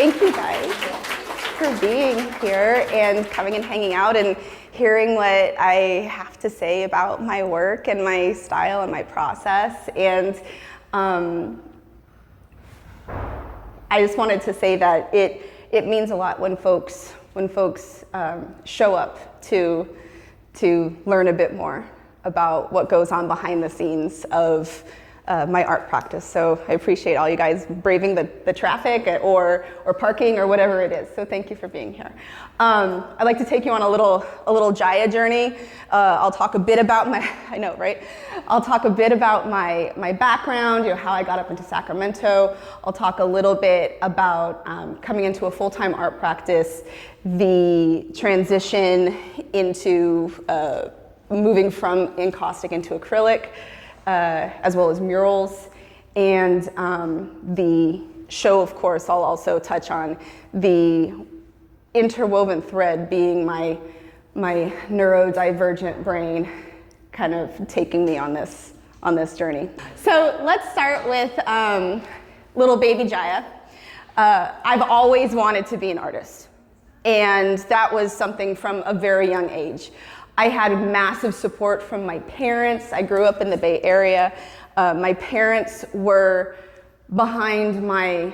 Thank you guys for being here and coming and hanging out and hearing what I have to say about my work and my style and my process. And I just wanted to say that it means a lot when folks show up to learn a bit more about what goes on behind the scenes of my art practice. So I appreciate all you guys braving the traffic or parking or whatever it is. So thank you for being here. I'd like to take you on a little Jaya journey. I'll talk a bit about I'll talk a bit about my background, how I got up into Sacramento. I'll talk a little bit about coming into a full-time art practice, the transition into moving from encaustic into acrylic, as well as murals, and the show, of course. I'll also touch on the interwoven thread being my neurodivergent brain kind of taking me on this journey. So let's start with little baby Jaya. I've always wanted to be an artist, and that was something from a very young age. I had massive support from my parents. I grew up in the Bay Area. My parents were behind my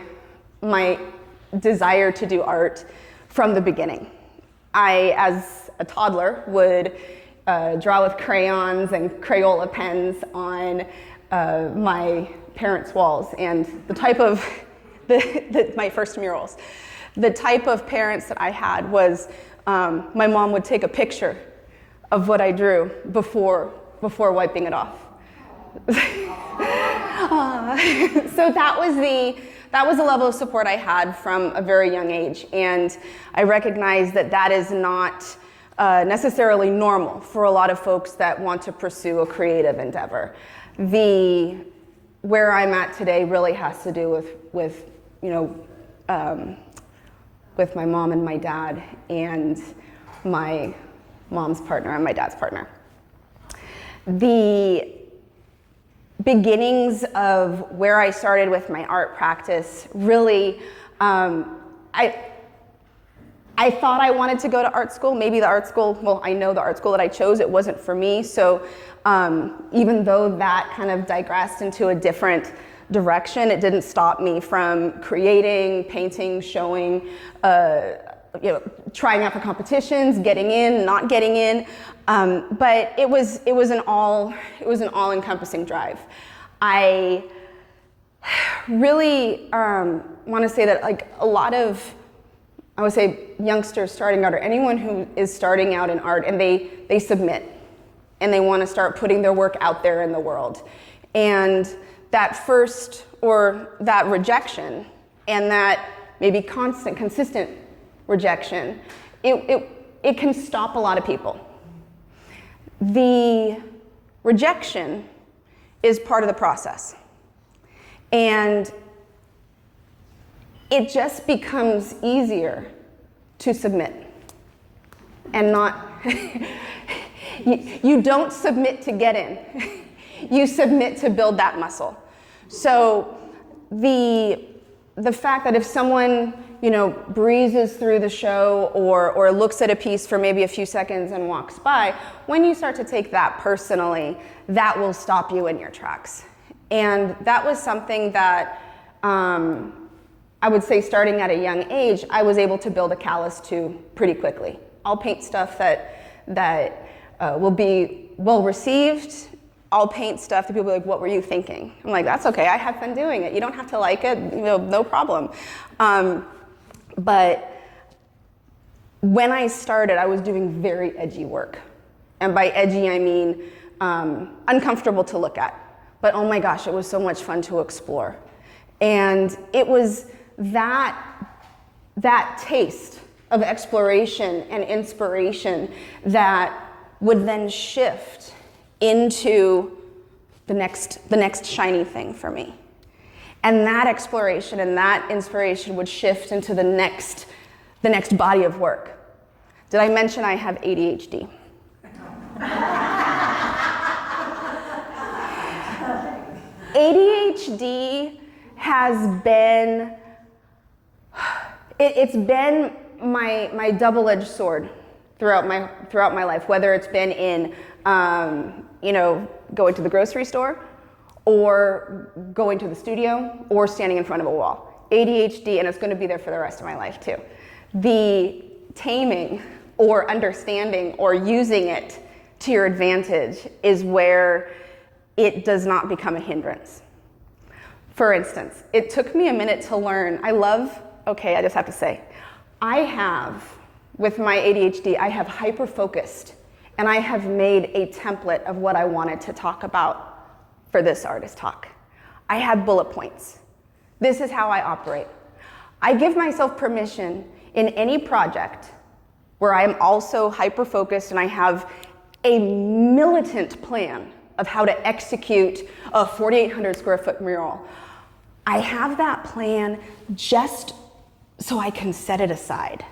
desire to do art from the beginning. I, as a toddler, would draw with crayons and Crayola pens on my parents' walls, and the type of my first murals. The type of parents that I had was my mom would take a picture of what I drew before wiping it off. So that was the level of support I had from a very young age, and I recognize that is not necessarily normal for a lot of folks that want to pursue a creative endeavor. Where I'm at today really has to do with my mom and my dad, and my mom's partner and my dad's partner. The beginnings of where I started with my art practice really, I thought I wanted to go to art school. Maybe the art school, well, I know the art school that I chose, it wasn't for me. So even though that kind of digressed into a different direction, it didn't stop me from creating, painting, showing, trying out for competitions, getting in, not getting in, but it was an all-encompassing drive. I really want to say that, like, a lot of, I would say, youngsters starting out, or anyone who is starting out in art, and they submit and they want to start putting their work out there in the world, and that first, or that rejection, and that maybe consistent rejection, it can stop a lot of people. The rejection is part of the process, and it just becomes easier to submit and not you don't submit to get in. You submit to build that muscle. So the fact that if someone breezes through the show or looks at a piece for maybe a few seconds and walks by, when you start to take that personally, that will stop you in your tracks. And that was something that I would say, starting at a young age, I was able to build a callus to pretty quickly. I'll paint stuff that will be well received. I'll paint stuff that people will be like, "What were you thinking?" I'm like, "That's okay, I had fun doing it. You don't have to like it, no problem." But when I started, I was doing very edgy work. And by edgy, I mean uncomfortable to look at. But oh my gosh, it was so much fun to explore. And it was that taste of exploration and inspiration that would then shift into the next shiny thing for me. And that exploration and that inspiration would shift into the next body of work. Did I mention I have ADHD? ADHD has been It's been my double-edged sword throughout my life, whether it's been in going to the grocery store, or going to the studio, or standing in front of a wall. ADHD, and it's going to be there for the rest of my life too. The taming or understanding or using it to your advantage is where it does not become a hindrance. For instance, it took me a minute to learn. I just have to say, with my ADHD, I have hyper-focused, and I have made a template of what I wanted to talk about for this artist talk. I had bullet points. This is how I operate. I give myself permission in any project where I am also hyper-focused and I have a militant plan of how to execute a 4,800 square foot mural. I have that plan just so I can set it aside.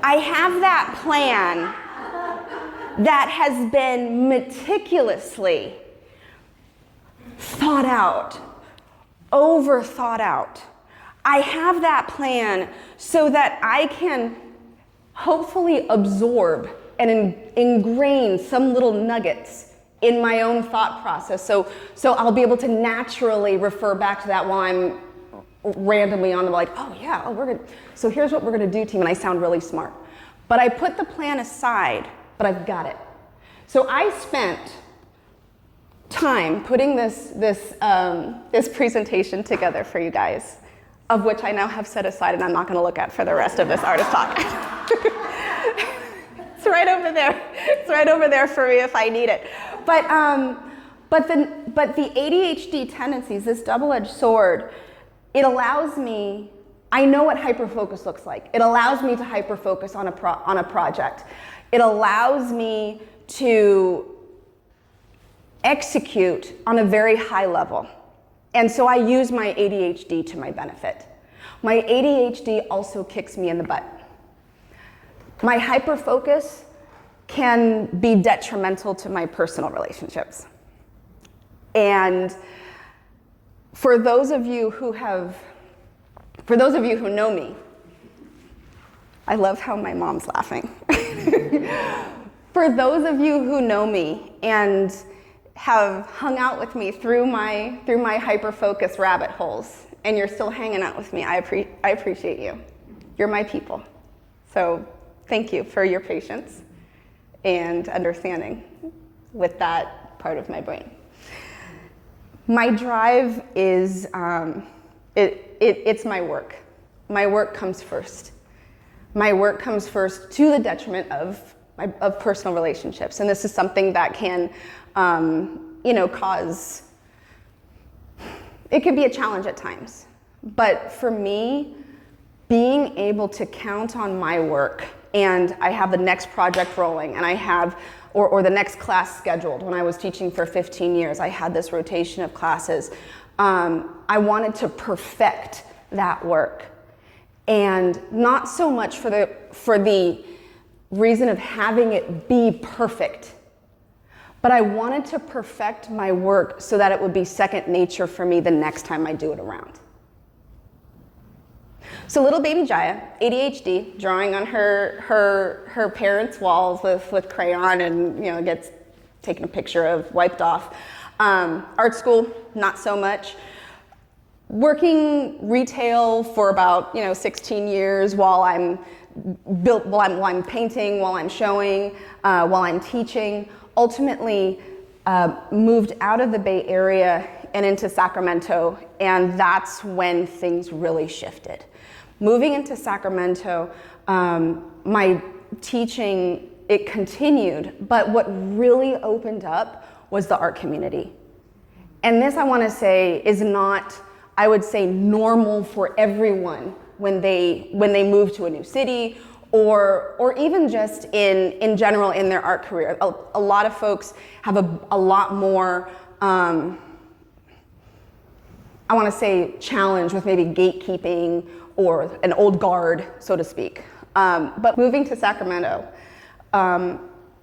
I have that plan that has been meticulously thought out, over thought out. I have that plan so that I can hopefully absorb and ingrain some little nuggets in my own thought process. So I'll be able to naturally refer back to that while I'm randomly on the so here's what we're gonna do, team, and I sound really smart. But I put the plan aside, but I've got it. So I spent time putting this presentation together for you guys, of which I now have set aside and I'm not gonna look at for the rest of this artist talk. It's right over there. It's right over there for me if I need it. But the ADHD tendencies, this double-edged sword, it allows me, I know what hyperfocus looks like. It allows me to hyperfocus on a project. It allows me to execute on a very high level. And so I use my ADHD to my benefit. My ADHD also kicks me in the butt. My hyperfocus can be detrimental to my personal relationships. And for those of you who know me, I love how my mom's laughing. For those of you who know me and have hung out with me through my hyper-focus rabbit holes, and you're still hanging out with me, I appreciate you. You're my people. So thank you for your patience and understanding with that part of my brain. My drive is, it's my work. My work comes first. My work comes first to the detriment of personal relationships. And this is something that can, cause, it can be a challenge at times. But for me, being able to count on my work, and I have the next project rolling, and I have, or the next class scheduled. When I was teaching for 15 years, I had this rotation of classes. I wanted to perfect that work. And not so much for the reason of having it be perfect, but I wanted to perfect my work so that it would be second nature for me the next time I do it around. So little baby Jaya, ADHD, drawing on her parents' walls with crayon, and gets taken a picture of, wiped off. Art school, not so much. Working retail for about 16 years while I'm painting, while I'm showing, while I'm teaching. Ultimately, moved out of the Bay Area and into Sacramento, and that's when things really shifted. Moving into Sacramento, my teaching, it continued, but what really opened up was the art community. And this, I want to say, is not, I would say, normal for everyone when they move to a new city, or even just in general in their art career. A lot of folks have a lot more, I want to say, challenge with maybe gatekeeping or an old guard, so to speak. But moving to Sacramento,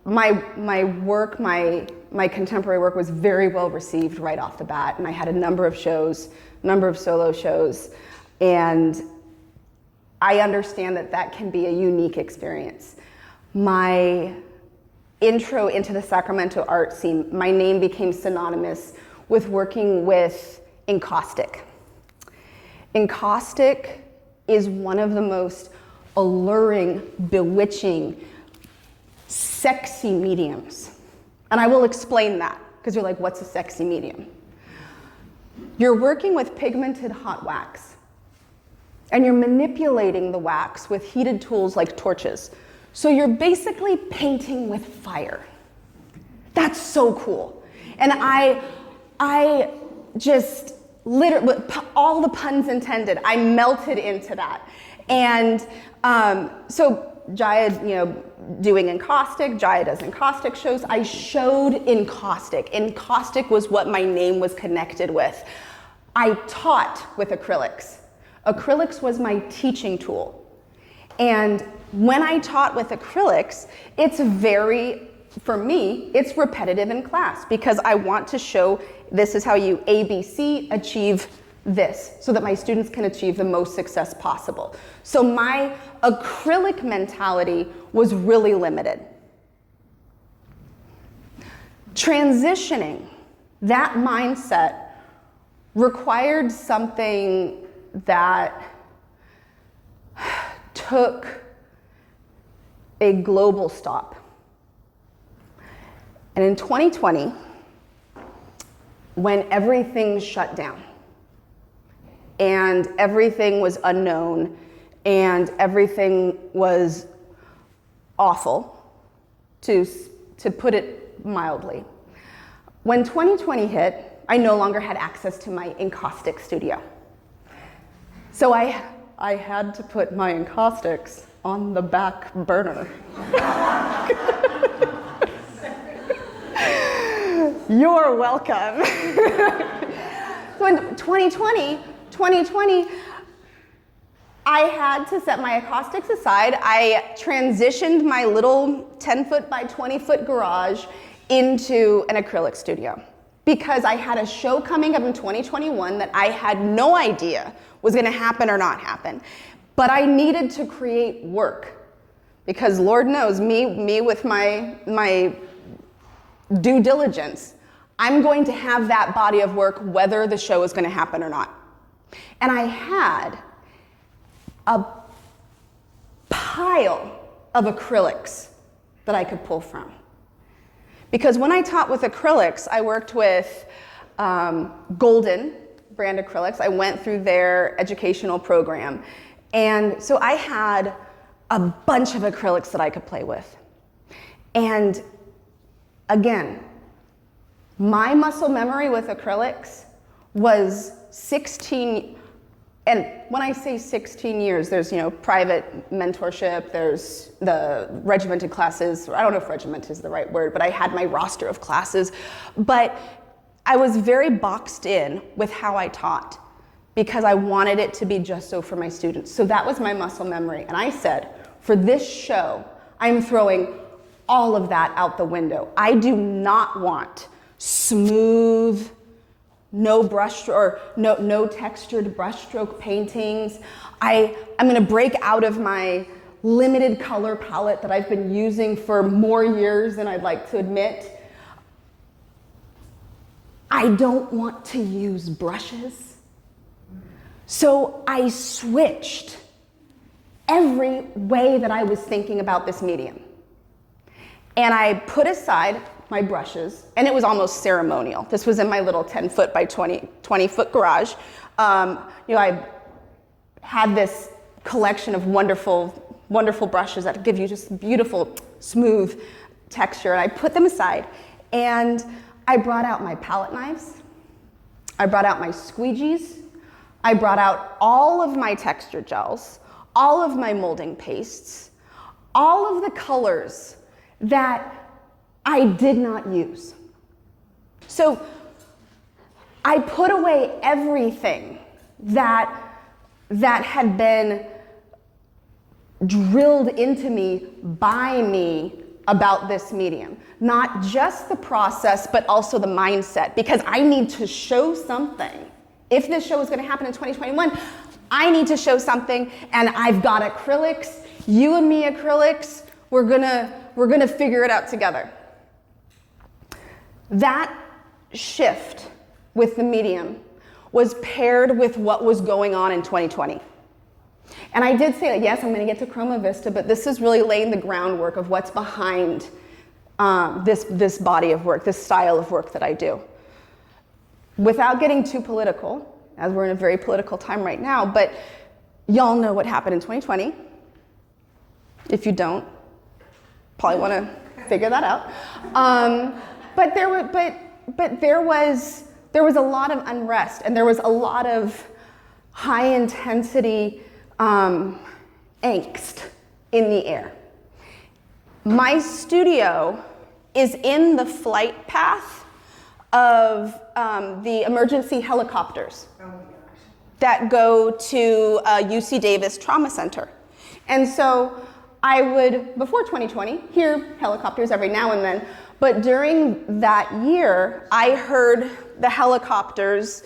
my work, my contemporary work was very well received right off the bat, and I had a number of solo shows, and I understand that can be a unique experience. My intro into the Sacramento art scene, my name became synonymous with working with encaustic. Encaustic is one of the most alluring, bewitching, sexy mediums. And I will explain that, because you're like, what's a sexy medium? You're working with pigmented hot wax, and you're manipulating the wax with heated tools like torches. So you're basically painting with fire. That's so cool. And I just literally, all the puns intended, I melted into that. And so Jaya, doing encaustic, Jaya does encaustic shows. I showed encaustic. Encaustic was what my name was connected with. I taught with acrylics. Acrylics was my teaching tool. And when I taught with acrylics, for me, it's repetitive in class, because I want to show this is how you ABC achieve this, so that my students can achieve the most success possible. So my acrylic mentality was really limited. Transitioning that mindset required something that took a global stop. And in 2020, when everything shut down, and everything was unknown, and everything was awful, to put it mildly. When 2020 hit, I no longer had access to my encaustic studio. So I had to put my encaustics on the back burner. You're welcome. So in 2020, I had to set my acoustics aside. I transitioned my little 10-foot by 20-foot garage into an acrylic studio, because I had a show coming up in 2021 that I had no idea was going to happen or not happen. But I needed to create work, because Lord knows me with my due diligence, I'm going to have that body of work whether the show is going to happen or not. And I had a pile of acrylics that I could pull from. Because when I taught with acrylics, I worked with Golden brand acrylics. I went through their educational program. And so I had a bunch of acrylics that I could play with. And again, my muscle memory with acrylics was 16, and when I say 16 years, there's private mentorship, there's the regimented classes. I don't know if regimented is the right word, but I had my roster of classes. But I was very boxed in with how I taught, because I wanted it to be just so for my students. So that was my muscle memory. And I said, for this show, I'm throwing all of that out the window. I do not want smooth, no brush or no textured brushstroke paintings. I'm going to break out of my limited color palette that I've been using for more years than I'd like to admit. I don't want to use brushes. So I switched every way that I was thinking about this medium. And I put aside my brushes, and it was almost ceremonial. This was in my little 10-foot by 20-foot garage. I had this collection of wonderful, wonderful brushes that give you just beautiful, smooth texture. And I put them aside, and I brought out my palette knives. I brought out my squeegees. I brought out all of my texture gels, all of my molding pastes, all of the colors that I did not use. So I put away everything that had been drilled into me by me about this medium. Not just the process, but also the mindset, because I need to show something. If this show is going to happen in 2021, I need to show something, and I've got acrylics, you and me acrylics, we're gonna figure it out together. That shift with the medium was paired with what was going on in 2020. And I did say that, yes, I'm going to get to chromavista, but this is really laying the groundwork of what's behind this body of work, this style of work that I do. Without getting too political, as we're in a very political time right now, but y'all know what happened in 2020. If you don't, probably want to figure that out. But there was a lot of unrest, and there was a lot of high intensity angst in the air. My studio is in the flight path of the emergency helicopters that go to UC Davis Trauma Center. And so I would, before 2020, hear helicopters every now and then, but during that year, I heard the helicopters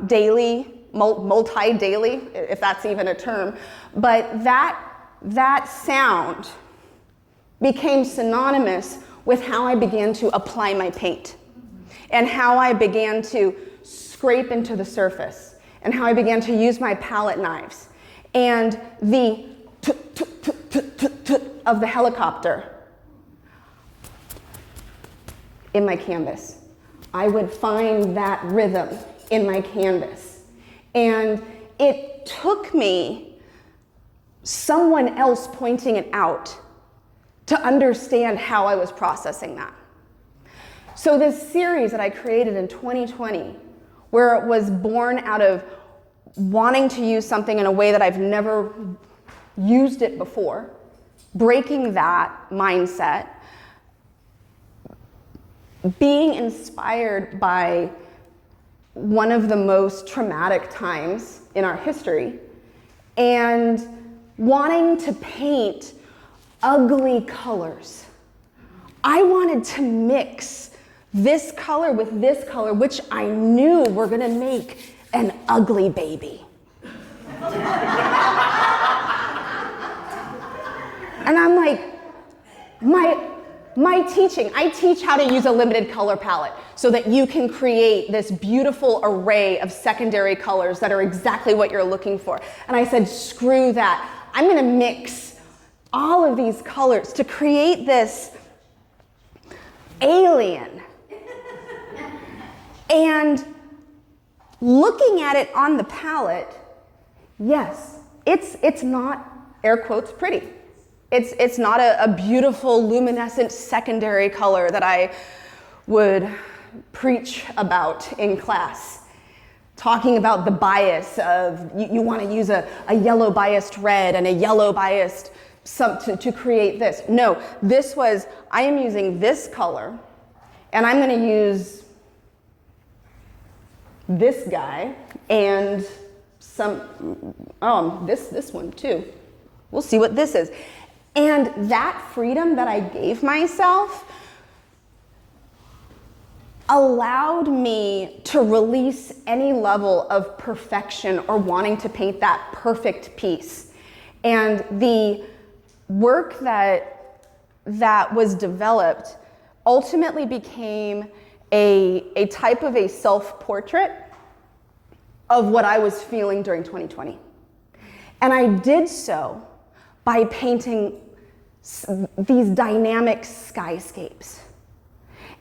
daily, multi-daily, if that's even a term, but that sound became synonymous with how I began to apply my paint and how I began to scrape into the surface and how I began to use my palette knives and the of the helicopter in my canvas. I would find that rhythm in my canvas. And it took me someone else pointing it out to understand how I was processing that. So this series that I created in 2020, where it was born out of wanting to use something in a way that I've never used it before, breaking that mindset, being inspired by one of the most traumatic times in our history, and wanting to paint ugly colors. I wanted to mix this color with this color, which I knew were gonna make an ugly baby. And I'm like, my teaching, I teach how to use a limited color palette so that you can create this beautiful array of secondary colors that are exactly what you're looking for. And I said, screw that. I'm gonna mix all of these colors to create this alien. And looking at it on the palette, yes, it's not, air quotes, pretty. It's not a beautiful, luminescent secondary color that I would preach about in class, talking about the bias of you want to use a yellow biased red and a yellow biased to create this. No, this was, I am using this color, and I'm going to use this guy and this one too. We'll see what this is. And that freedom that I gave myself allowed me to release any level of perfection or wanting to paint that perfect piece. And the work that was developed ultimately became a type of a self-portrait of what I was feeling during 2020. And I did so by painting these dynamic skyscapes.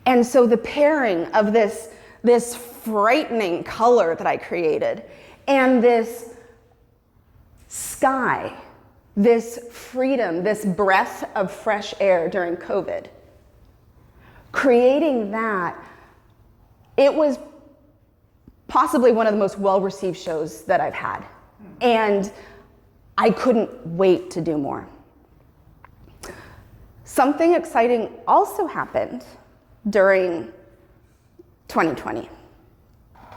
And so the pairing of this frightening color that I created and this sky, this freedom, this breath of fresh air during COVID, creating that, it was possibly one of the most well-received shows that I've had. And I couldn't wait to do more. Something exciting also happened during 2020.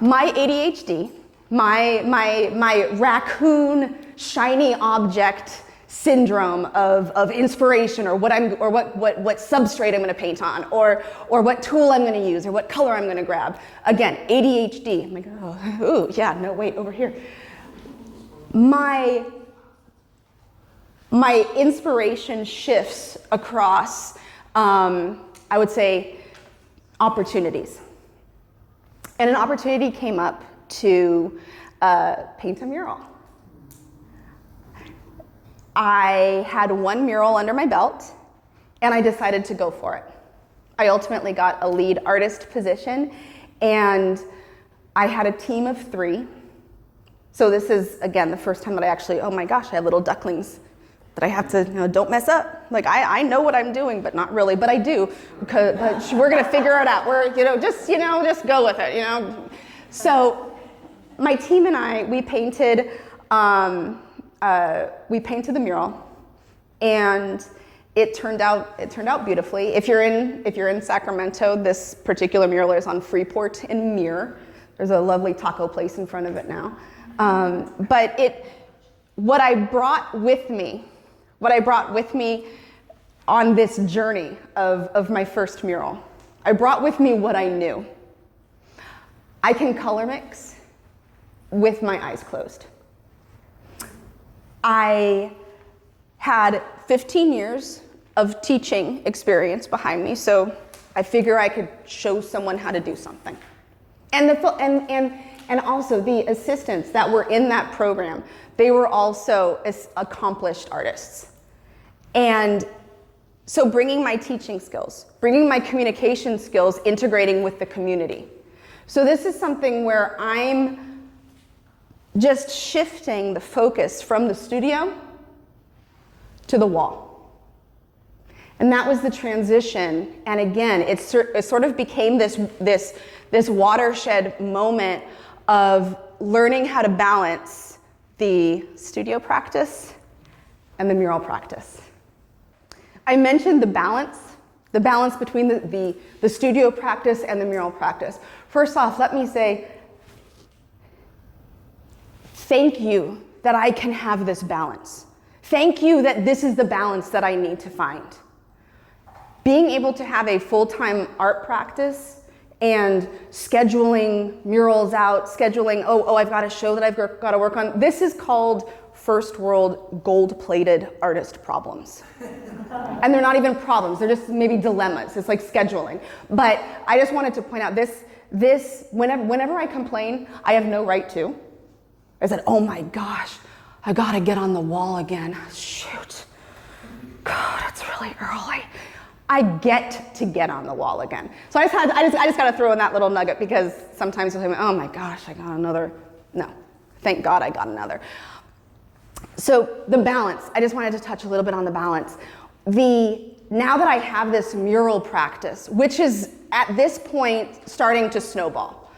My ADHD, my raccoon shiny object syndrome of inspiration, or what substrate I'm going to paint on, or what tool I'm going to use, or what color I'm going to grab. Again, ADHD. I'm like, oh, ooh, yeah, no, wait, over here. My inspiration shifts across, I would say, opportunities. And an opportunity came up to paint a mural. I had one mural under my belt, and I decided to go for it. I ultimately got a lead artist position, and I had a team of 3. So this is, again, the first time that I actually, oh my gosh, I have little ducklings that I have to, don't mess up. Like, I know what I'm doing, but not really, but I do, but we're gonna figure it out. We're, just go with it, So my team and I, we painted the mural, and it turned out beautifully. If you're in Sacramento, this particular mural is on Freeport in Muir. There's a lovely taco place in front of it now. But what I brought with me on this journey of my first mural, I brought with me what I knew. I can color mix with my eyes closed. I had 15 years of teaching experience behind me, so I figure I could show someone how to do something. And also the assistants that were in that program, they were also accomplished artists. And so bringing my teaching skills, bringing my communication skills, integrating with the community. So this is something where I'm just shifting the focus from the studio to the wall. And that was the transition. And again, it sort of became this watershed moment of learning how to balance the studio practice and the mural practice. I mentioned the balance between the studio practice and the mural practice. First off, let me say, thank you that I can have this balance. Thank you that this is the balance that I need to find. Being able to have a full-time art practice and scheduling murals out, scheduling, I've got a show that I've got to work on. This is called first world gold-plated artist problems. And they're not even problems, they're just maybe dilemmas. It's like scheduling. But I just wanted to point out this whenever I complain, I have no right to. I said, oh my gosh, I gotta get on the wall again. Shoot, God, it's really early. I get to get on the wall again. So I just gotta throw in that little nugget, because sometimes you'll say, oh my gosh, I got another. No, thank God I got another. So the balance, I just wanted to touch a little bit on the balance. Now that I have this mural practice, which is at this point starting to snowball.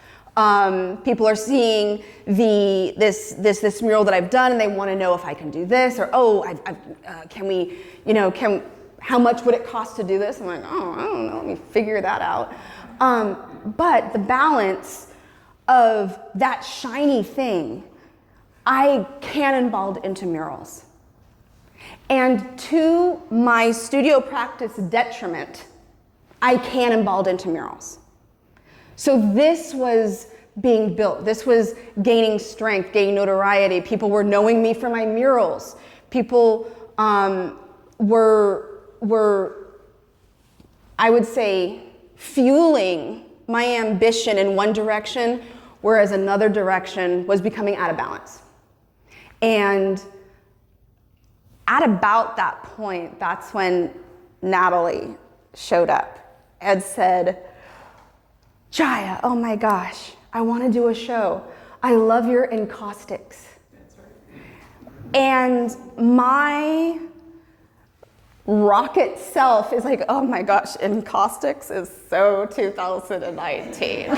People are seeing this mural that I've done, and they want to know if I can do this, or how much would it cost to do this? I'm like, I don't know, let me figure that out. But the balance of that shiny thing, I cannonballed into murals. And to my studio practice detriment, I cannonballed into murals. So this was being built. This was gaining strength, gaining notoriety. People were knowing me for my murals. People were, I would say, fueling my ambition in one direction, whereas another direction was becoming out of balance. And at about that point, that's when Natalie showed up and said, Jaya, oh my gosh, I want to do a show. I love your encaustics. That's right. And my rocket self is like, oh my gosh, encaustics is so 2019.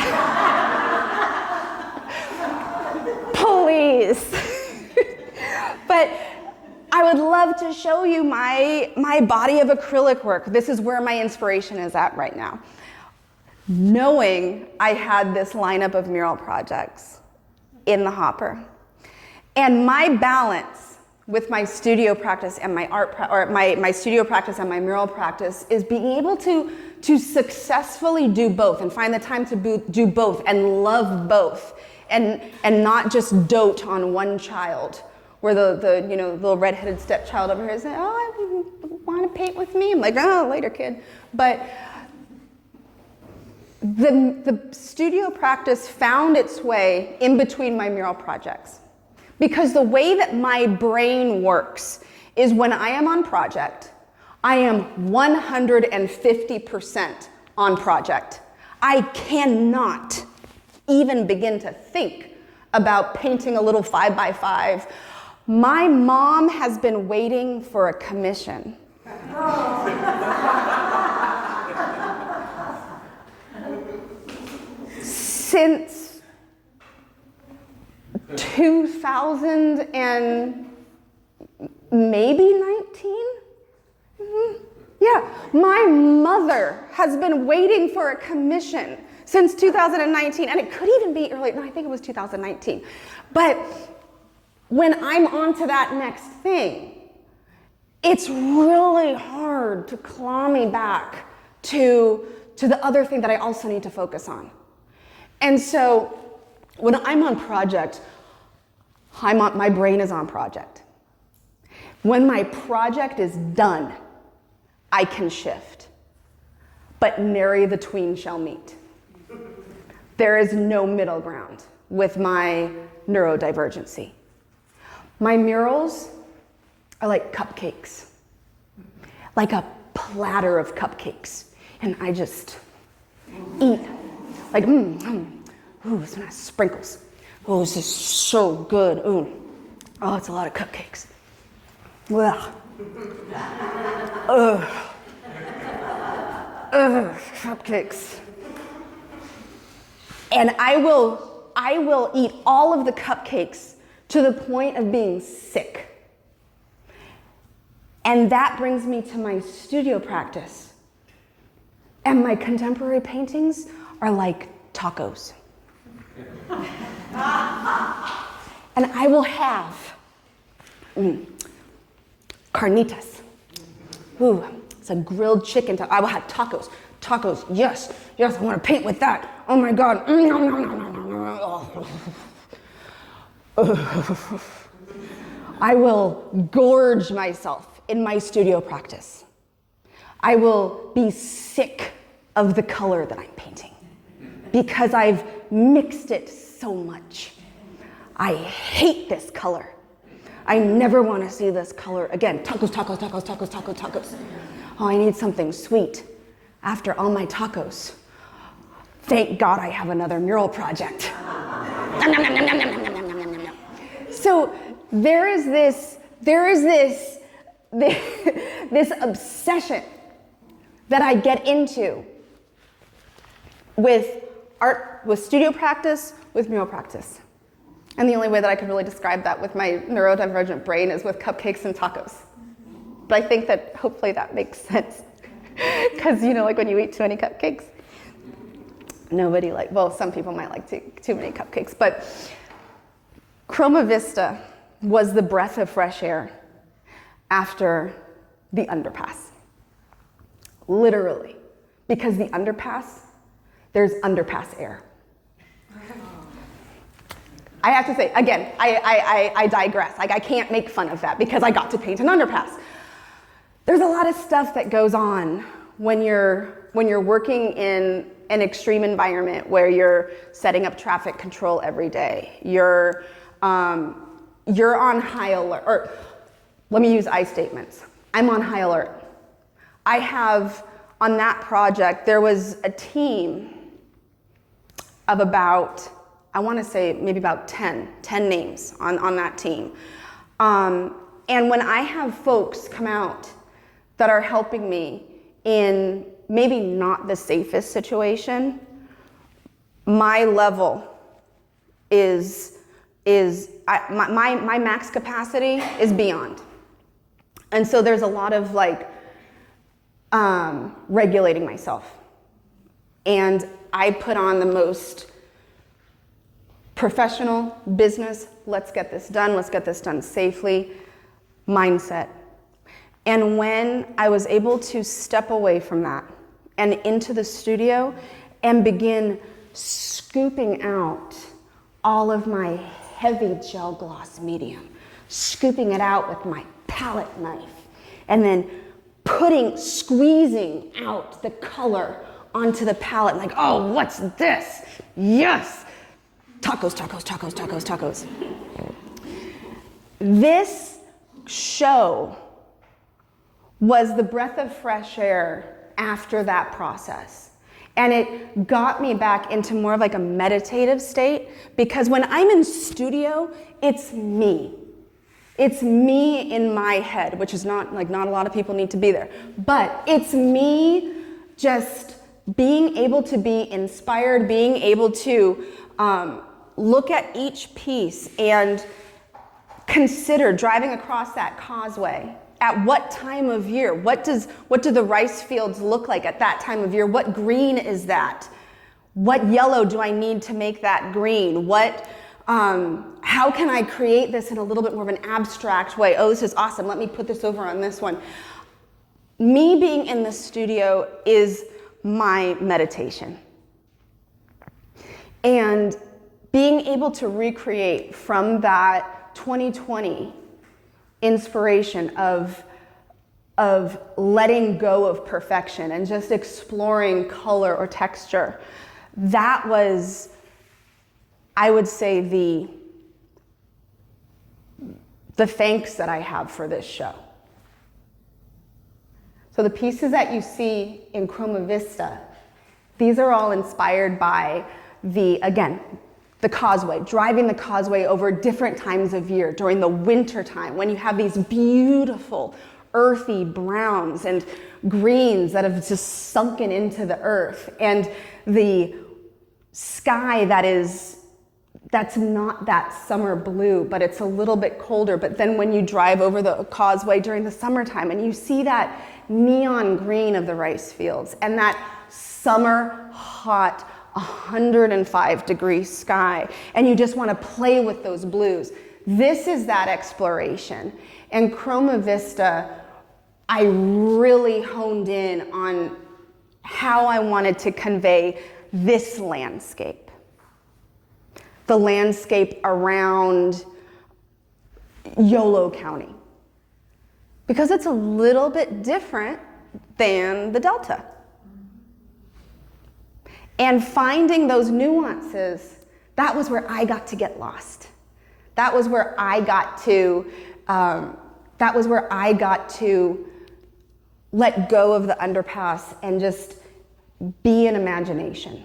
Please. But I would love to show you my body of acrylic work. This is where my inspiration is at right now. Knowing I had this lineup of mural projects in the hopper. And my balance with my studio practice and my my studio practice and my mural practice is being able to successfully do both and find the time to do both and love both and not just dote on one child, where the little redheaded stepchild over here says, oh, I want to paint with me. I'm like, oh, later, kid. But the studio practice found its way in between my mural projects. Because the way that my brain works is when I am on project, I am 150% on project. I cannot even begin to think about painting a little 5x5. My mom has been waiting for a commission. Since 2000 and maybe 19? Yeah, my mother has been waiting for a commission since 2019, and it could even be early, no, I think it was 2019. But when I'm on to that next thing, it's really hard to claw me back to the other thing that I also need to focus on. And so when I'm on project, my brain is on project. When my project is done, I can shift. But nary the twain shall meet. There is no middle ground with my neurodivergency. My murals are like cupcakes, like a platter of cupcakes. And I just eat, like, ooh, it's nice sprinkles. Oh, this is so good. Ooh. Oh, it's a lot of cupcakes. Ugh. Ugh. Ugh, cupcakes. And I will eat all of the cupcakes to the point of being sick. And that brings me to my studio practice. And my contemporary paintings are like tacos. And I will have carnitas. Ooh, it's a grilled chicken. I will have tacos. Tacos, yes, I want to paint with that. Oh my God. I will gorge myself in my studio practice. I will be sick of the color that I'm painting because I've mixed it so much. I hate this color. I never want to see this color again. Tacos, tacos, tacos, tacos, tacos, tacos. Oh, I need something sweet after all my tacos. Thank God I have another mural project. So there is this obsession that I get into with art, with studio practice, with mural practice. And the only way that I could really describe that with my neurodivergent brain is with cupcakes and tacos. But I think that hopefully that makes sense. Because, like when you eat too many cupcakes, some people might like too many cupcakes. But chromavista was the breath of fresh air after the underpass. Literally. Because the underpass, there's underpass air. I have to say, again, I digress. I can't make fun of that because I got to paint an underpass. There's a lot of stuff that goes on when you're working in an extreme environment where you're setting up traffic control every day. You're on high alert, or let me use I statements. I'm on high alert. I have, on that project, there was a team of about, I want to say maybe about 10 names on that team. And when I have folks come out that are helping me in maybe not the safest situation, my level my max capacity is beyond. And so there's a lot of regulating myself. And I put on the most professional business, let's get this done safely. mindset. And when I was able to step away from that and into the studio and begin scooping out all of my heavy gel gloss medium, scooping it out with my palette knife, and then squeezing out the color onto the palette, like, oh, what's this? Yes! Tacos, tacos, tacos, tacos, tacos. This show was the breath of fresh air after that process. And it got me back into more of like a meditative state, because when I'm in studio, it's me. It's me in my head, which is not a lot of people need to be there. But it's me just being able to be inspired, being able to look at each piece and consider driving across that causeway. At what time of year? What do the rice fields look like at that time of year? What green is that? What yellow do I need to make that green? How can I create this in a little bit more of an abstract way? Oh, this is awesome. Let me put this over on this one. Me being in the studio is my meditation. And being able to recreate from that 2020 inspiration of letting go of perfection and just exploring color or texture, that was, I would say, the thanks that I have for this show. So the pieces that you see in chromavista, these are all inspired by the causeway, driving the causeway over different times of year during the winter time, when you have these beautiful earthy browns and greens that have just sunken into the earth, and the sky that's not that summer blue, but it's a little bit colder. But then when you drive over the causeway during the summertime and you see that neon green of the rice fields and that summer hot 105-degree sky, and you just want to play with those blues. This is that exploration. And chromavista, I really honed in on how I wanted to convey this landscape. The landscape around Yolo County. Because it's a little bit different than the Delta. And finding those nuances, that was where I got to get lost. That was where I got to let go of the underpass and just be in imagination.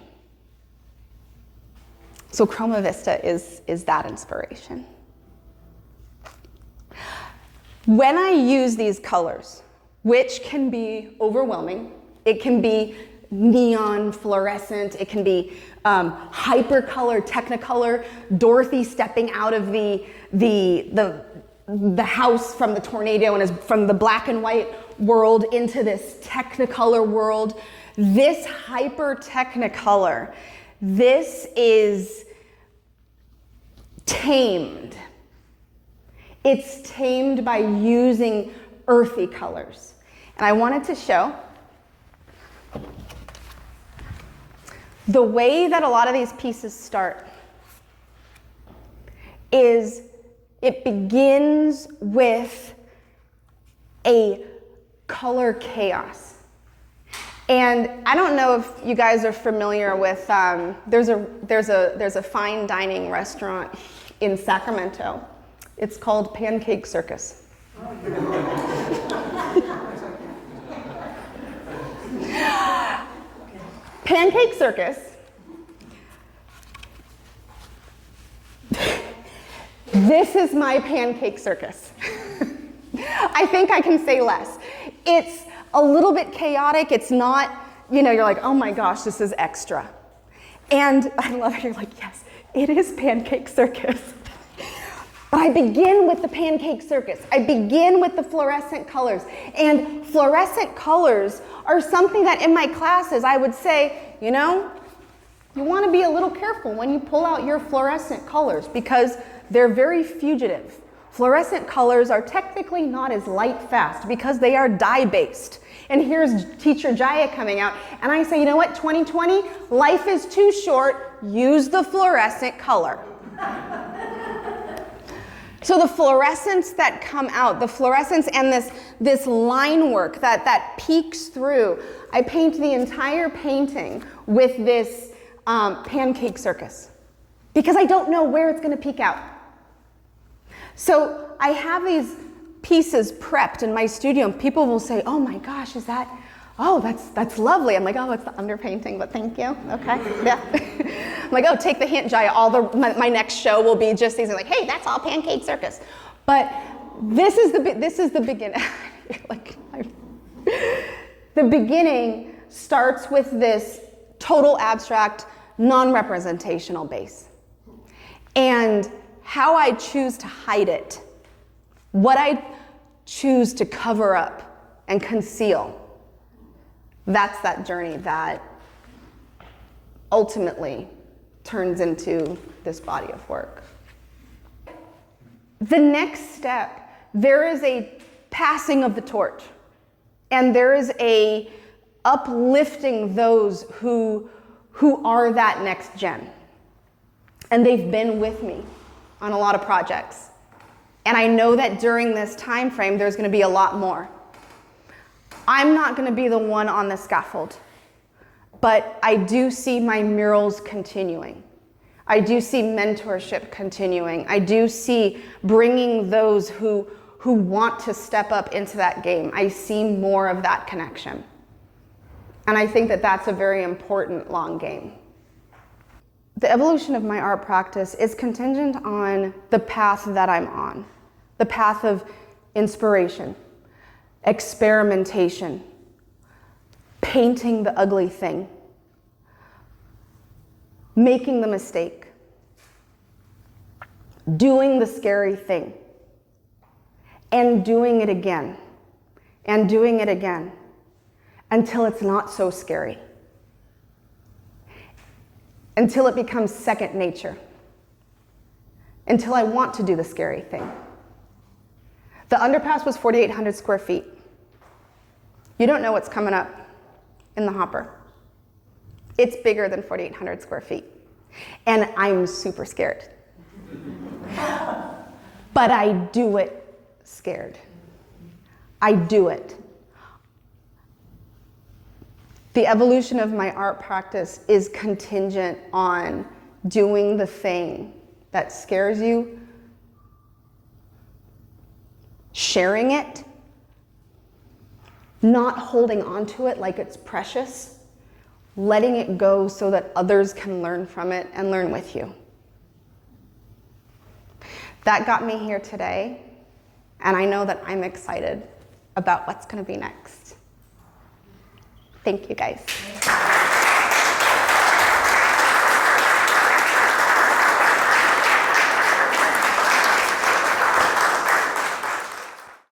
So chromavista is that inspiration. When I use these colors, which can be overwhelming, it can be neon fluorescent, it can be hypercolor, technicolor, Dorothy stepping out of the house from the tornado and is from the black and white world into this technicolor world. This hyper technicolor, this is tamed. It's tamed by using earthy colors. And I wanted to show the way that a lot of these pieces start is it begins with a color chaos. And I don't know if you guys are familiar with, there's a fine dining restaurant in Sacramento. It's called Pancake Circus. Pancake Circus. This is my Pancake Circus. I think I can say less. It's a little bit chaotic. It's not, you're like, oh my gosh, this is extra. And I love it. You're like, yes, it is Pancake Circus. But I begin with the Pancake Circus. I begin with the fluorescent colors. And fluorescent colors are something that in my classes I would say, you want to be a little careful when you pull out your fluorescent colors because they're very fugitive. Fluorescent colors are technically not as light fast because they are dye-based. And here's teacher Jaya coming out, and I say, you know what, 2020, life is too short, use the fluorescent color. So the fluorescents that come out, the fluorescence and this line work that peeks through, I paint the entire painting with this pancake circus because I don't know where it's going to peek out. So I have these pieces prepped in my studio, and people will say, oh my gosh, that's lovely. I'm like, oh, it's the underpainting, but thank you. Okay, yeah. I'm like, oh, take the hint, Jaya. My next show will be just these. I'm like, hey, that's all pancake circus. But this is the beginning. The beginning starts with this total abstract, non-representational base, and how I choose to hide it, what I choose to cover up and conceal. That's that journey that ultimately turns into this body of work. The next step, there is a passing of the torch, and there is a uplifting those who are that next gen. And they've been with me on a lot of projects. And I know that during this time frame, there's going to be a lot more. I'm not going to be the one on the scaffold, but I do see my murals continuing. I do see mentorship continuing. I do see bringing those who want to step up into that game. I see more of that connection. And I think that that's a very important long game. The evolution of my art practice is contingent on the path that I'm on, the path of inspiration, experimentation, painting the ugly thing, making the mistake, doing the scary thing, and doing it again, and doing it again, until it's not so scary, until it becomes second nature, until I want to do the scary thing. The underpass was 4,800 square feet. You don't know what's coming up in the hopper. It's bigger than 4,800 square feet. And I'm super scared. But I do it scared. I do it. The evolution of my art practice is contingent on doing the thing that scares you, sharing it, not holding on to it like it's precious, letting it go so that others can learn from it and learn with you. That got me here today, and I know that I'm excited about what's going to be next. Thank you, guys.